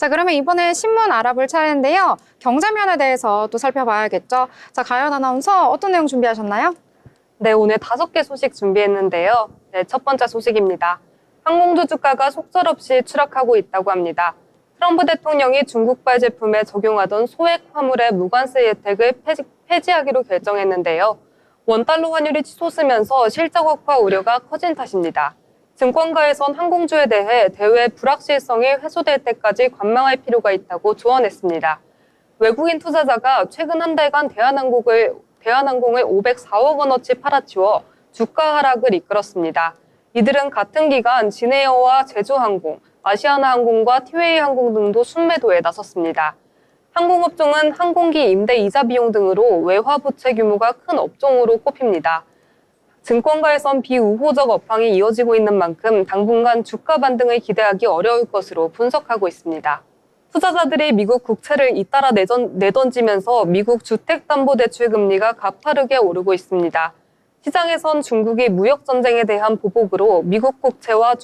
자, 그러면 이번에 신문 알아볼 차례인데요. 경제면에 대해서 또 살펴봐야겠죠. 자, 가연 아나운서 어떤 내용 준비하셨나요? 네, 오늘 5개 소식 준비했는데요. 네, 첫 번째 소식입니다. 항공주 주가가 속절없이 추락하고 있다고 합니다. 트럼프 대통령이 중국발 제품에 적용하던 소액 화물의 무관세 혜택을 폐지하기로 결정했는데요. 원달러 환율이 치솟으면서 실적 악화 우려가 커진 탓입니다. 증권가에선 항공주에 대해 대외 불확실성이 해소될 때까지 관망할 필요가 있다고 조언했습니다. 외국인 투자자가 최근 한 달간 대한항공을 504억 원어치 팔아치워 주가 하락을 이끌었습니다. 이들은 같은 기간 진에어와 제주항공, 아시아나항공과 티웨이항공 등도 순매도에 나섰습니다. 항공업종은 항공기 임대 이자 비용 등으로 외화 부채 규모가 큰 업종으로 꼽힙니다. 증권가에선 비우호적 업황이 이어지고 있는 만큼 당분간 주가 반등을 기대하기 어려울 것으로 분석하고 있습니다. 투자자들이 미국 국채를 잇따라 내던지면서 미국 주택담보대출 금리가 가파르게 오르고 있습니다. 시장에선 중국이 무역전쟁에 대한 보복으로 미국 국채와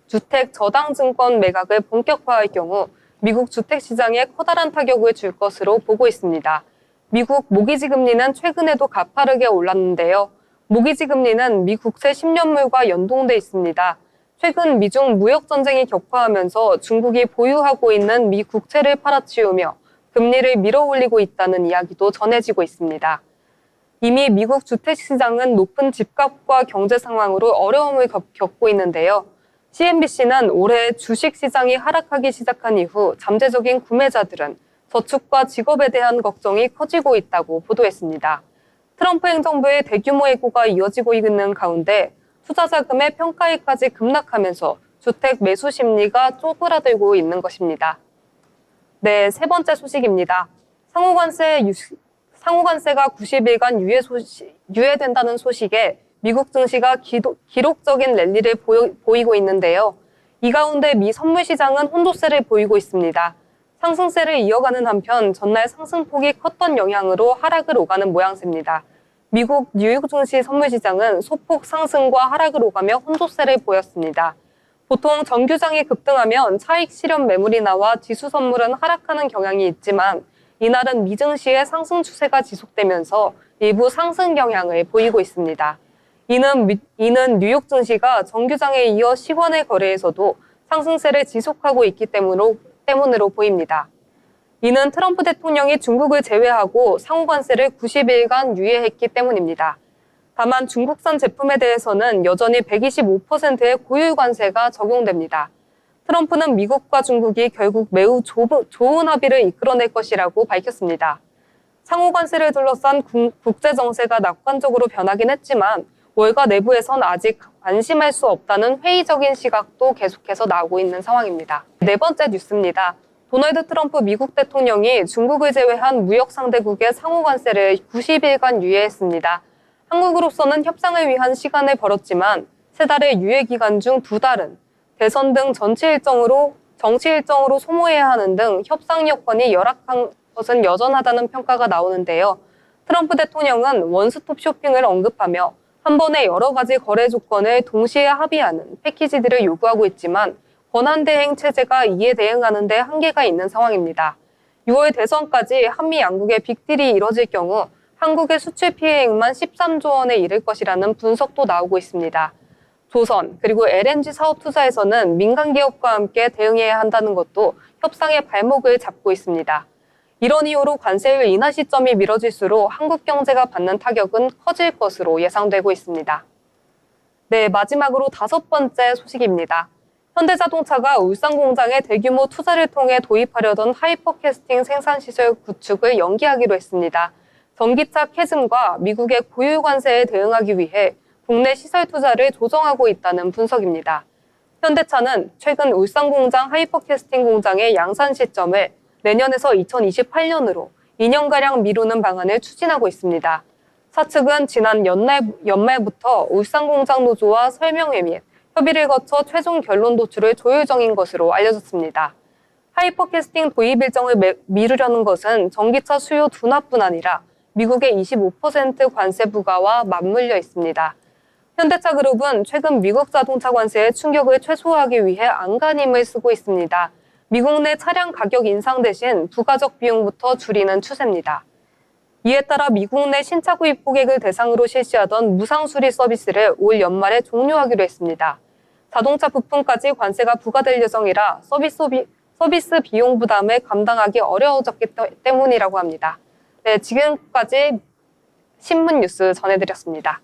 주택저당증권 매각을 본격화할 경우 미국 주택시장에 커다란 타격을 줄 것으로 보고 있습니다. 미국 모기지 금리는 최근에도 가파르게 올랐는데요. 모기지 금리는 미 국채 10년물과 연동돼 있습니다. 최근 미중 무역전쟁이 격화하면서 중국이 보유하고 있는 미 국채를 팔아치우며 금리를 밀어올리고 있다는 이야기도 전해지고 있습니다. 이미 미국 주택시장은 높은 집값과 경제 상황으로 어려움을 겪고 있는데요. CNBC는 올해 주식시장이 하락하기 시작한 이후 잠재적인 구매자들은 저축과 직업에 대한 걱정이 커지고 있다고 보도했습니다. 트럼프 행정부의 대규모 예고가 이어지고 있는 가운데 투자 자금의 평가액까지 급락하면서 주택 매수 심리가 쪼그라들고 있는 것입니다. 네, 세 번째 소식입니다. 상호관세가 90일간 유예된다는 소식에 미국 증시가 기록적인 랠리를 보이고 있는데요. 이 가운데 미 선물 시장은 혼조세를 보이고 있습니다. 상승세를 이어가는 한편 전날 상승폭이 컸던 영향으로 하락을 오가는 모양새입니다. 미국 뉴욕 증시 선물 시장은 소폭 상승과 하락을 오가며 혼조세를 보였습니다. 보통 정규장이 급등하면 차익 실현 매물이 나와 지수 선물은 하락하는 경향이 있지만 이날은 미 증시의 상승 추세가 지속되면서 일부 상승 경향을 보이고 있습니다. 이는 뉴욕 증시가 정규장에 이어 시간의 거래에서도 상승세를 지속하고 있기 때문으로 보입니다. 이는 트럼프 대통령이 중국을 제외하고 상호관세를 90일간 유예했기 때문입니다. 다만 중국산 제품에 대해서는 여전히 125%의 고율관세가 적용됩니다. 트럼프는 미국과 중국이 결국 매우 좋은 합의를 이끌어낼 것이라고 밝혔습니다. 상호관세를 둘러싼 국제 정세가 낙관적으로 변하긴 했지만 월가 내부에선 아직 안심할 수 없다는 회의적인 시각도 계속해서 나오고 있는 상황입니다. 네 번째 뉴스입니다. 도널드 트럼프 미국 대통령이 중국을 제외한 무역 상대국의 상호관세를 90일간 유예했습니다. 한국으로서는 협상을 위한 시간을 벌었지만 세 달의 유예 기간 중 2달은 대선 등 정치 일정으로 소모해야 하는 등 협상 여건이 열악한 것은 여전하다는 평가가 나오는데요. 트럼프 대통령은 원스톱 쇼핑을 언급하며 한 번에 여러 가지 거래 조건을 동시에 합의하는 패키지들을 요구하고 있지만 권한대행 체제가 이에 대응하는 데 한계가 있는 상황입니다. 6월 대선까지 한미 양국의 빅딜이 이뤄질 경우 한국의 수출 피해액만 13조 원에 이를 것이라는 분석도 나오고 있습니다. 조선 그리고 LNG 사업 투자에서는 민간 기업과 함께 대응해야 한다는 것도 협상의 발목을 잡고 있습니다. 이런 이유로 관세율 인하 시점이 미뤄질수록 한국 경제가 받는 타격은 커질 것으로 예상되고 있습니다. 네, 마지막으로 5번째 소식입니다. 현대자동차가 울산 공장에 대규모 투자를 통해 도입하려던 하이퍼캐스팅 생산시설 구축을 연기하기로 했습니다. 전기차 캐즘과 미국의 고율 관세에 대응하기 위해 국내 시설 투자를 조정하고 있다는 분석입니다. 현대차는 최근 울산 공장 하이퍼캐스팅 공장의 양산 시점을 내년에서 2028년으로 2년가량 미루는 방안을 추진하고 있습니다. 사측은 지난 연말부터 울산 공장 노조와 설명회 및 협의를 거쳐 최종 결론 도출을 조율 중인 것으로 알려졌습니다. 하이퍼캐스팅 도입 일정을 미루려는 것은 전기차 수요 둔화뿐 아니라 미국의 25% 관세 부과와 맞물려 있습니다. 현대차 그룹은 최근 미국 자동차 관세의 충격을 최소화하기 위해 안간힘을 쓰고 있습니다. 미국 내 차량 가격 인상 대신 부가적 비용부터 줄이는 추세입니다. 이에 따라 미국 내 신차 구입 고객을 대상으로 실시하던 무상 수리 서비스를 올 연말에 종료하기로 했습니다. 자동차 부품까지 관세가 부과될 예정이라 서비스 비용 부담을 감당하기 어려워졌기 때문이라고 합니다. 네, 지금까지 신문 뉴스 전해드렸습니다.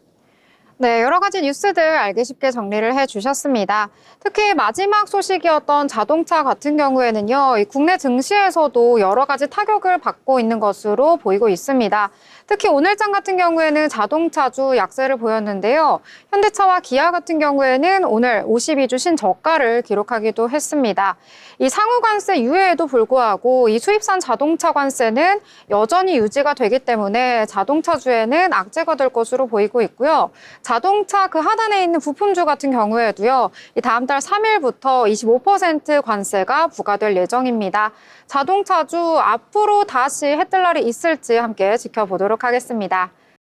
네, 여러 가지 뉴스들 알기 쉽게 정리를 해주셨습니다. 특히 마지막 소식이었던 자동차 같은 경우에는요, 이 국내 증시에서도 여러 가지 타격을 받고 있는 것으로 보이고 있습니다. 특히 오늘장 같은 경우에는 자동차주 약세를 보였는데요. 현대차와 기아 같은 경우에는 오늘 52주 신저가를 기록하기도 했습니다. 이 상호관세 유예에도 불구하고 이 수입산 자동차 관세는 여전히 유지가 되기 때문에 자동차주에는 악재가 될 것으로 보이고 있고요. 자동차 그 하단에 있는 부품주 같은 경우에도요, 이 다음 달 3일부터 25% 관세가 부과될 예정입니다. 자동차주 앞으로 다시 해뜰 날이 있을지 함께 지켜보도록 하겠습니다.